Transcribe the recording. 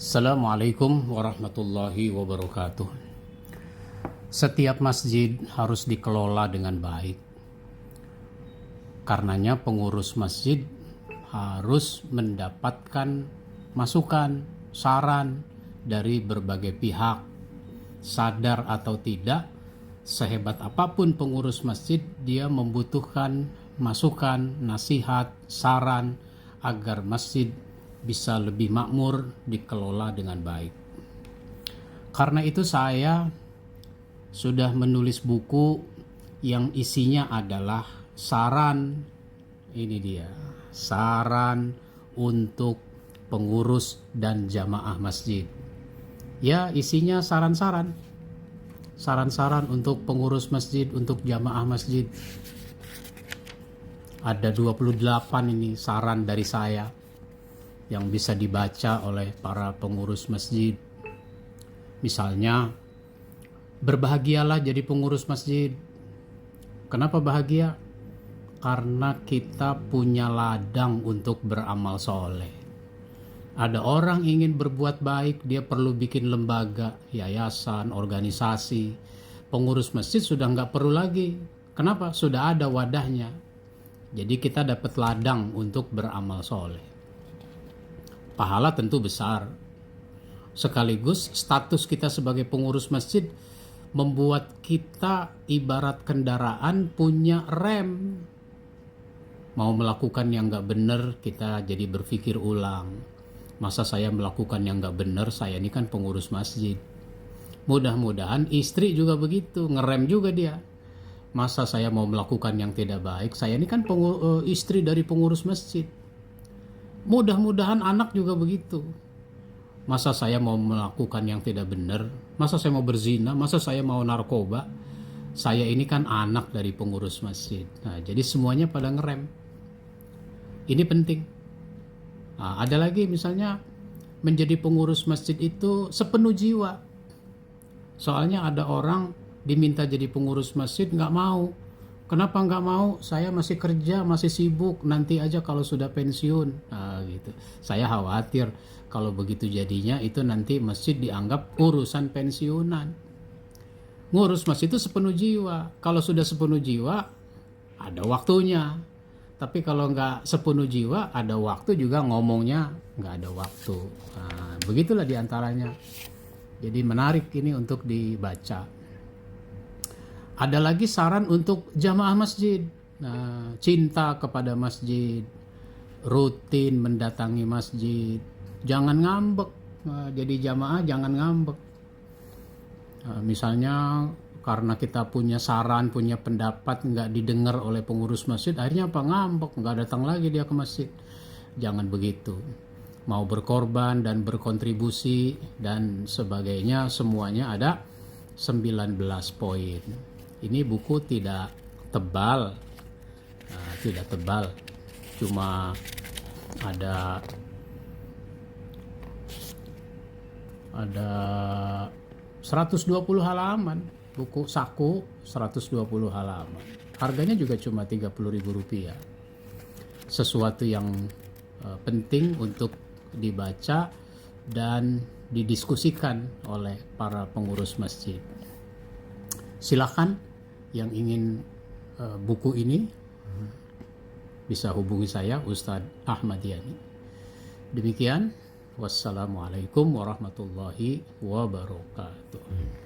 Assalamualaikum warahmatullahi wabarakatuh. Setiap masjid harus dikelola dengan baik. Karenanya pengurus masjid harus mendapatkan masukan, saran dari berbagai pihak. Sadar atau tidak, sehebat apapun pengurus masjid, dia membutuhkan masukan, nasihat, saran agar masjid bisa lebih makmur, dikelola dengan baik. Karena itu saya sudah menulis buku yang isinya adalah saran, ini dia, saran untuk pengurus dan jamaah masjid. Ya, isinya saran-saran. Saran-saran untuk pengurus masjid, untuk jamaah masjid. Ada 28 ini saran dari saya yang bisa dibaca oleh para pengurus masjid. Misalnya, berbahagialah jadi pengurus masjid. Kenapa bahagia? Karena kita punya ladang untuk beramal soleh. Ada orang ingin berbuat baik, dia perlu bikin lembaga, yayasan, organisasi. Pengurus masjid sudah nggak perlu lagi. Kenapa? Sudah ada wadahnya. Jadi kita dapat ladang untuk beramal soleh. Pahala tentu besar. Sekaligus status kita sebagai pengurus masjid membuat kita ibarat kendaraan punya rem. Mau melakukan yang gak benar, kita jadi berpikir ulang. Masa saya melakukan yang gak benar, saya ini kan pengurus masjid. Mudah-mudahan istri juga begitu, ngerem juga dia. Masa saya mau melakukan yang tidak baik, saya ini kan istri dari pengurus masjid. Mudah-mudahan anak juga begitu. Masa saya mau melakukan yang tidak benar? Masa saya mau berzina? Masa saya mau narkoba? Saya ini kan anak dari pengurus masjid. Nah, jadi semuanya pada ngerem. Ini penting. Nah, ada lagi misalnya menjadi pengurus masjid itu sepenuh jiwa. Soalnya ada orang diminta jadi pengurus masjid nggak mau. Kenapa nggak mau? Saya masih kerja, masih sibuk. Nanti aja kalau sudah pensiun. Nah, gitu. Saya khawatir kalau begitu jadinya itu nanti masjid dianggap urusan pensiunan. Ngurus masjid itu sepenuh jiwa. Kalau sudah sepenuh jiwa, ada waktunya. Tapi kalau nggak sepenuh jiwa, ada waktu juga ngomongnya nggak ada waktu. Nah, begitulah diantaranya. Jadi menarik ini untuk dibaca. Ada lagi saran untuk jamaah masjid. Nah, cinta kepada masjid, rutin mendatangi masjid, jangan ngambek. Nah, jadi jamaah jangan ngambek. Nah, misalnya karena kita punya saran, punya pendapat nggak didengar oleh pengurus masjid, akhirnya apa? Ngambek, nggak datang lagi dia ke masjid. Jangan begitu. Mau berkorban dan berkontribusi dan sebagainya, semuanya ada 19 poin. Ini buku tidak tebal, tidak tebal, cuma ada 120 halaman, buku saku 120 halaman. Harganya juga cuma Rp30.000. Sesuatu yang penting untuk dibaca dan didiskusikan oleh para pengurus masjid. Silakan yang ingin buku ini bisa hubungi saya, Ustadz Ahmad Yani. Demikian, wassalamualaikum warahmatullahi wabarakatuh.